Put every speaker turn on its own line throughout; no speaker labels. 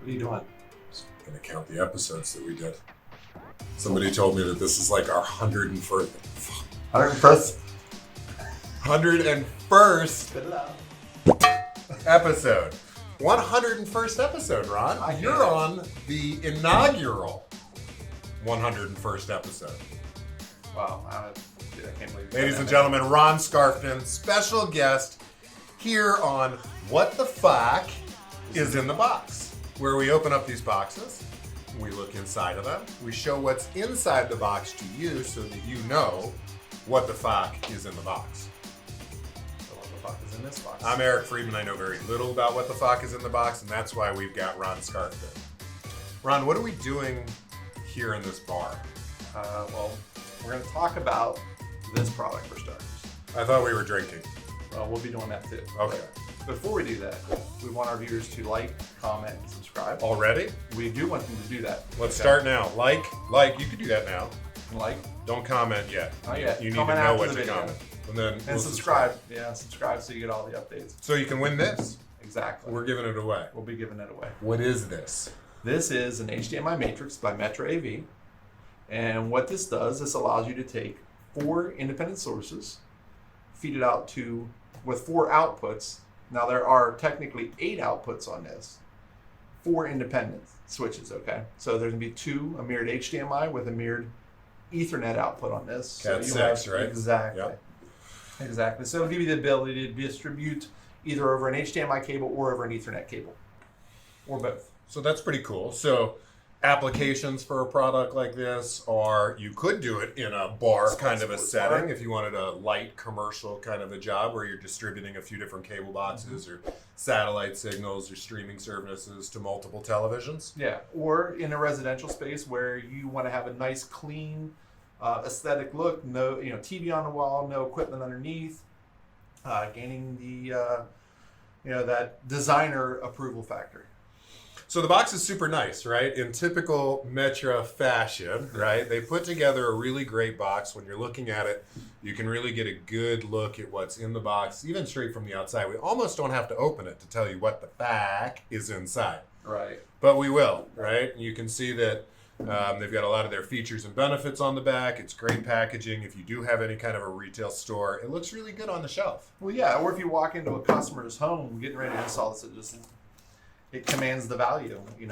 What are you doing?
I'm going to count the episodes that we did. Somebody told me that this is like our 101st.
101st?
101st episode. 101st episode, Ron. You're on the inaugural 101st episode.
Wow, I can't believe it.
Ladies and gentlemen, Ron Scarfton, special guest here on What the Fuck is in the Box, where we open up these boxes, we look inside of them, we show what's inside the box to you so that you know what the fuck is in the box.
So what the fuck is in this box?
I'm Eric Friedman. I know very little about what the fuck is in the box, and that's why we've got Ron Scarfton. Ron, what are we doing here in this bar?
Well, we're going to talk about this product for starters.
I thought we were drinking.
Well, we'll be doing that too.
Okay.
But before we do that, we want our viewers to like, comment, and subscribe.
Already?
We do want them to do that.
Let's start now. Like, you can do that now.
Like.
Don't comment yet.
Not yet.
You need
Comment
to know
after
what
the
to
video.
comment. And then
And
we'll
subscribe. Yeah, subscribe so you get all the updates.
So you can win this.
Exactly.
We're giving it away.
We'll be giving it away.
What is this?
This is an HDMI Matrix by Metra AV. And what this does, this allows you to take 4 independent sources, feed it out to, with 4 outputs. Now there are technically 8 outputs on this. 4 independent switches, okay? So there's gonna be a mirrored HDMI with a mirrored Ethernet output on this.
Cat
so
6, right?
Exactly.
Yep.
Exactly. So it'll give you the ability to distribute either over an HDMI cable or over an Ethernet cable. Or both.
So that's pretty cool. So applications for a product like this are, you could do it in a bar kind of a setting if you wanted a light commercial kind of a job where you're distributing a few different cable boxes or satellite signals or streaming services to multiple televisions.
Yeah, or in a residential space where you want to have a nice, clean, aesthetic look. No, TV on the wall, no equipment underneath, gaining the, that designer approval factor.
So the box is super nice, right? In typical Metra fashion, right? They put together a really great box. When you're looking at it, you can really get a good look at what's in the box, even straight from the outside. We almost don't have to open it to tell you what the fuck is inside.
Right.
But we will, right? You can see that they've got a lot of their features and benefits on the back. It's great packaging. If you do have any kind of a retail store, it looks really good on the shelf.
Well, yeah, or if you walk into a customer's home getting ready to install this, it commands the value. It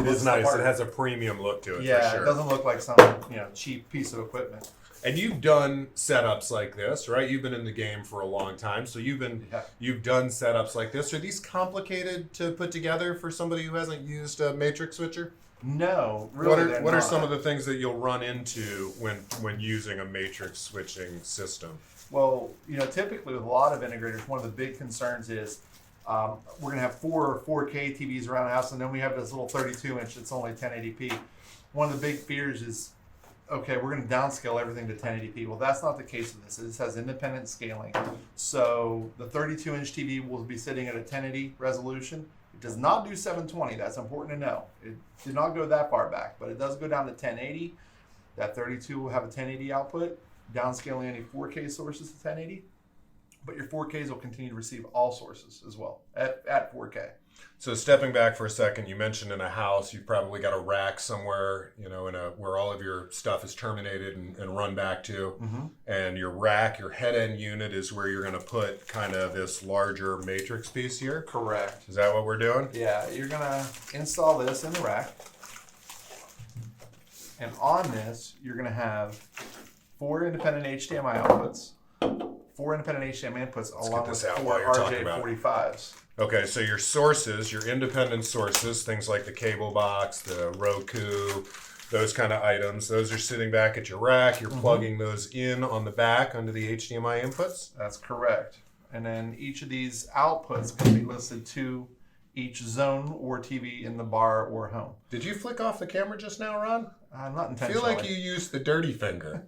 is nice. It has a premium look to it.
Yeah,
for sure.
It doesn't look like some cheap piece of equipment.
And you've done setups like this, right? You've been in the game for a long time, so you've done setups like this. Are these complicated to put together for somebody who hasn't used a matrix switcher?
No, really.
What are some of the things that you'll run into when using a matrix switching system?
Well, typically with a lot of integrators, one of the big concerns is we're going to have 4K TVs around the house, and then we have this little 32-inch that's only 1080p. One of the big fears is, okay, we're going to downscale everything to 1080p. Well, that's not the case with this. This has independent scaling. So the 32-inch TV will be sitting at a 1080 resolution. It does not do 720. That's important to know. It did not go that far back, but it does go down to 1080. That 32 will have a 1080 output, downscaling any 4K sources to 1080. But your 4Ks will continue to receive all sources as well at 4K.
So stepping back for a second, you mentioned in a house, you've probably got a rack somewhere, where all of your stuff is terminated and run back to. Mm-hmm. And your rack, your head end unit is where you're going to put kind of this larger matrix piece here.
Correct.
Is that what we're doing?
Yeah, you're going to install this in the rack. And on this, you're going to have 4 independent HDMI outputs. 4 independent HDMI inputs along with 4 RJ45s.
Okay, so your sources, your independent sources, things like the cable box, the Roku, those kind of items, those are sitting back at your rack. You're plugging those in on the back under the HDMI inputs?
That's correct. And then each of these outputs can be listed to each zone or TV in the bar or home.
Did you flick off the camera just now, Ron?
Not intentionally.
I feel like you used the dirty finger.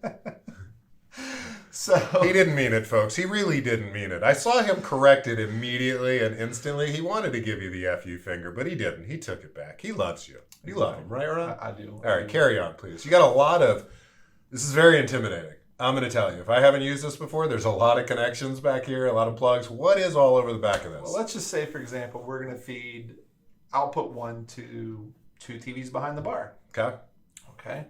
So
he didn't mean it, folks. He really didn't mean it. I saw him correct it immediately and instantly. He wanted to give you the FU finger, but he didn't. He took it back. He loves you. You love him, right, Ron?
I do.
All right, carry on, please. You got a lot of... This is very intimidating. I'm going to tell you. If I haven't used this before, there's a lot of connections back here, a lot of plugs. What is all over the back of this?
Well, let's just say, for example, we're going to feed output one to two TVs behind the bar.
Okay.
Okay.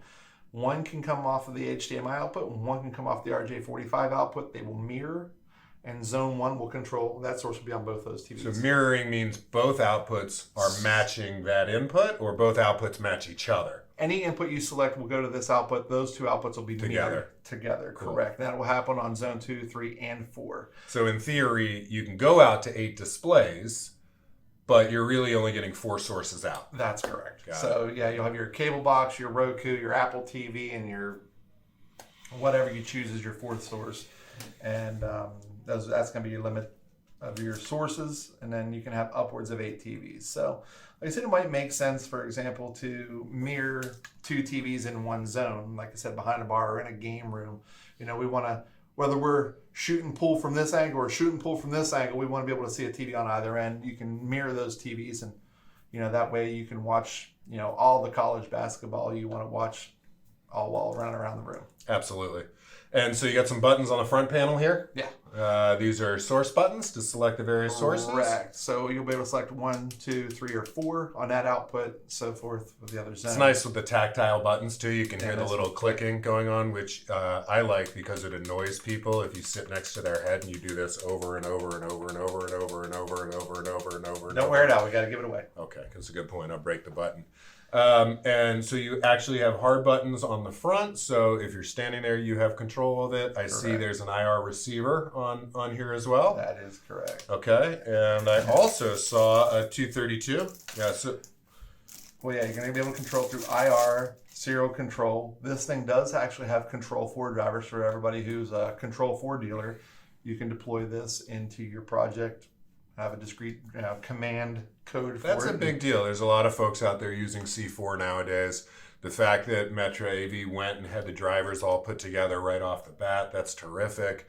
One can come off of the HDMI output, and one can come off the RJ45 output. They will mirror, and zone one will control. That source will be on both those TVs.
So mirroring means both outputs are matching that input, or both outputs match each other.
Any input you select will go to this output. Those two outputs will be mirrored together.
Cool.
Correct. That will happen on zone 2, 3, and 4.
So in theory, you can go out to 8 displays, but you're really only getting 4 sources out.
That's correct.
Got
So yeah, you'll have your cable box, your Roku, your Apple TV, and your whatever you choose as your fourth source. And that's going to be your limit of your sources. And then you can have upwards of 8 TVs. So like I said, it might make sense, for example, to mirror 2 TVs in one zone, like I said, behind a bar or in a game room. You know, we want to, whether we're shoot and pull from this angle or shoot and pull from this angle, we want to be able to see a TV on either end. You can mirror those TVs, and, you know, that way you can watch, you know, all the college basketball you want to watch all while running around the room.
Absolutely. And so you got some buttons on the front panel here?
Yeah.
These are source buttons to select the various sources?
Correct. So you'll be able to select 1, 2, 3, or 4 on that output, so forth with the other zones.
It's nice with the tactile buttons too. You can hear the
that's
little clicking going on, which I like because it annoys people if you sit next to their head and you do this over and over and over and over and over and over and over and over and over.
Don't wear it out. We got to give it away.
Okay, that's a good point. I'll break the button. And so you actually have hard buttons on the front. So if you're standing there, you have control of it. I see there's an IR receiver on here as well.
That is correct.
Okay, and I also saw a 232. Yeah, so
Well, yeah, you're going to be able to control through IR, serial control. This thing does actually have Control 4 drivers for everybody who's a Control 4 dealer. You can deploy this into your project, have a discrete command code for it.
that's a big deal. There's a lot of folks out there using C4 nowadays. The fact that Metra AV went and had the drivers all put together right off the bat, that's terrific.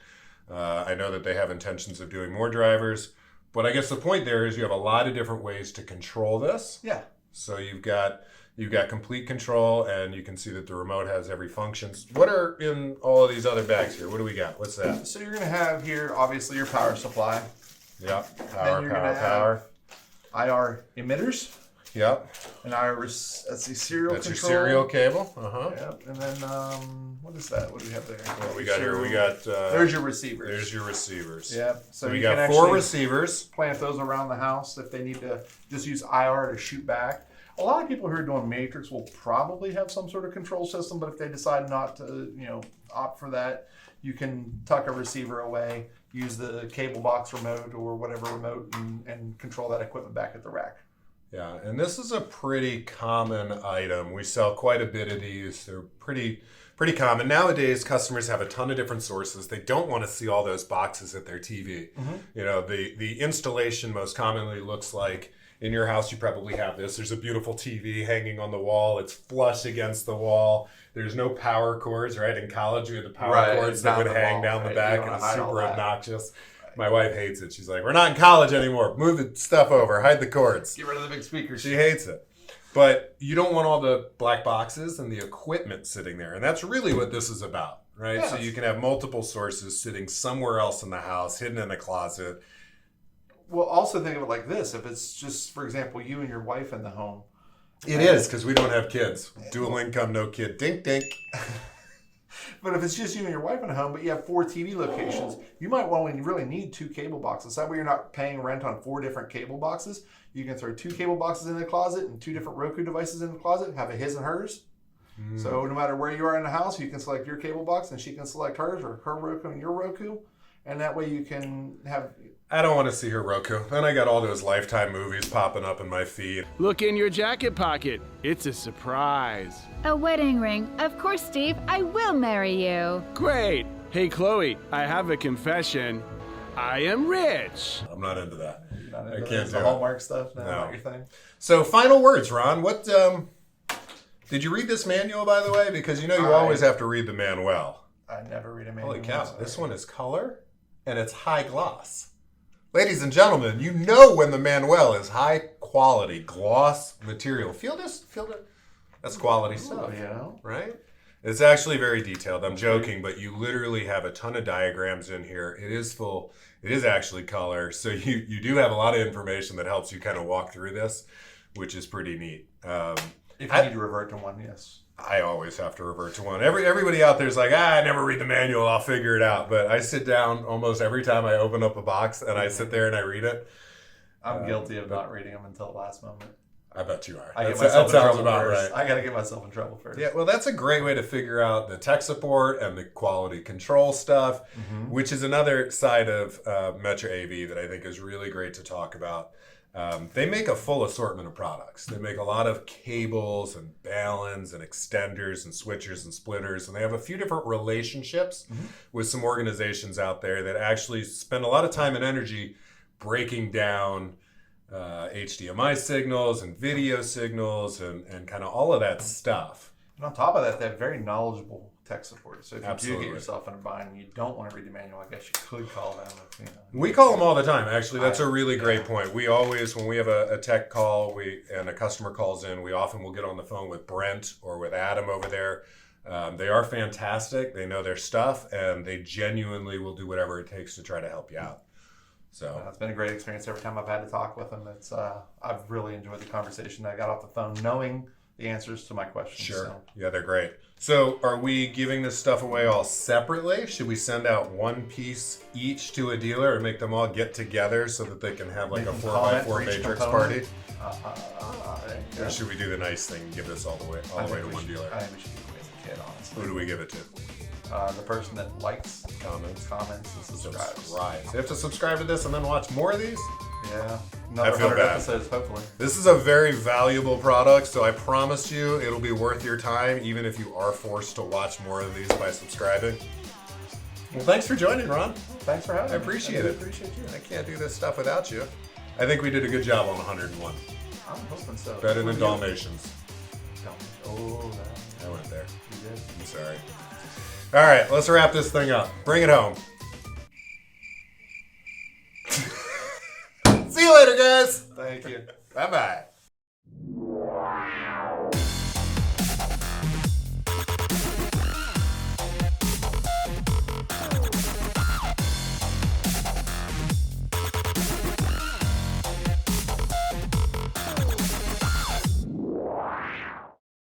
I know that they have intentions of doing more drivers, but I guess the point there is you have a lot of different ways to control this.
Yeah.
So you've got complete control, and you can see that the remote has every function. What are in all of these other bags here? What do we got? What's that?
So you're going to have here, obviously, your power supply.
Yep.
Then
Power,
you're
power,
gonna
power.
IR emitters.
Yep.
And IR, let's see, serial
That's
control.
your serial cable. Uh-huh.
Yep. And then, what is that? What do we have there?
What we got here? We got...
there's your receivers.
There's your receivers.
Yep. So
we
you
got
can
4
actually
receivers.
plant those around the house if they need to just use IR to shoot back. A lot of people who are doing Matrix will probably have some sort of control system, but if they decide not to, opt for that, you can tuck a receiver away, use the cable box remote or whatever remote, and control that equipment back at the rack.
Yeah, and this is a pretty common item. We sell quite a bit of these. They're pretty common. Nowadays, customers have a ton of different sources. They don't want to see all those boxes at their TV. Mm-hmm. The installation most commonly looks like, in your house, you probably have this. There's a beautiful TV hanging on the wall. It's flush against the wall. There's no power cords, right? In college, we had the power cords that would hang down the back, and it's super obnoxious. My wife hates it. She's like, we're not in college anymore. Move the stuff over. Hide the cords.
Get rid of the big speakers.
She hates it. But you don't want all the black boxes and the equipment sitting there. And that's really what this is about, right?
Yes.
So you can have multiple sources sitting somewhere else in the house, hidden in a closet.
Well, also think of it like this. If it's just, for example, you and your wife in the home.
It is, because we don't have kids. Dual income, no kid. Dink, dink.
But if it's just you and your wife in a home, but you have 4 TV locations, you might only really need 2 cable boxes. That way you're not paying rent on 4 different cable boxes. You can throw 2 cable boxes in the closet and 2 different Roku devices in the closet, have a his and hers. So no matter where you are in the house, you can select your cable box and she can select hers, or her Roku and your Roku. And that way you can have...
I don't want to see her Roku. Then I got all those Lifetime movies popping up in my feed.
Look in your jacket pocket. It's a surprise.
A wedding ring. Of course, Steve. I will marry you.
Great. Hey, Chloe, I have a confession. I am rich.
I'm not into that.
I
can't do
the
it.
Hallmark stuff.
No.
Not your thing.
So final words, Ron. What did you read this manual, by the way? Because you always have to read the manual.
I never read a manual.
Holy cow, this one is color and it's high gloss. Ladies and gentlemen, you know when the Manuel is high quality gloss material. Feel this? That's quality stuff, right? It's actually very detailed. I'm joking, but you literally have a ton of diagrams in here. It is full. It is actually color. So you do have a lot of information that helps you kind of walk through this. which is pretty neat.
If you need to revert to one, yes.
I always have to revert to one. Everybody out there is like, I never read the manual. I'll figure it out. But I sit down almost every time I open up a box and I sit there and I read it.
I'm guilty of not reading them until the last moment.
I bet you are.
That
sounds
sounds
about
first.
right.
I got to get myself in trouble first.
Yeah, well, that's a great way to figure out the tech support and the quality control stuff, which is another side of Metra AV that I think is really great to talk about. They make a full assortment of products. They make a lot of cables and baluns and extenders and switchers and splitters, and they have a few different relationships with some organizations out there that actually spend a lot of time and energy breaking down HDMI signals and video signals and kind of all of that stuff.
And on top of that, they have very knowledgeable tech support. So if you
Absolutely.
do get yourself in a bind and you don't want to read the manual, I guess you could call them. If,
We call them all the time, actually. That's a really great point. We always, when we have a tech call and a customer calls in, we often will get on the phone with Brent or with Adam over there. They are fantastic. They know their stuff, and they genuinely will do whatever it takes to try to help you out. So
it's been a great experience every time I've had to talk with them. It's I've really enjoyed the conversation. I got off the phone knowing the answers to my questions.
Sure.
So.
Yeah, they're great. So are we giving this stuff away all separately? Should we send out one piece each to a dealer and make them all get together so that they can have like a 4x4 Matrix party? Or should we do the nice thing and give this all the way to one dealer?
I think we should give it away to the kid, honestly.
Who do we give it to?
The person that likes,
Comments.
and subscribes.
Subscribe. So you have to subscribe to this and then watch more of these?
Yeah. Another
I feel
100
bad.
episodes, hopefully.
This is a very valuable product, so I promise you it'll be worth your time, even if you are forced to watch more of these by subscribing. Well, thanks for joining, Ron.
Thanks for having me.
I appreciate it.
Appreciate you.
I can't do this stuff without you. I think we did a good job on 101.
I'm hoping so.
Better than Dalmatians.
Oh,
I went there.
you did.
I'm sorry. All right, let's wrap this thing up. Bring it home. See you later, guys.
Thank you.
Bye-bye.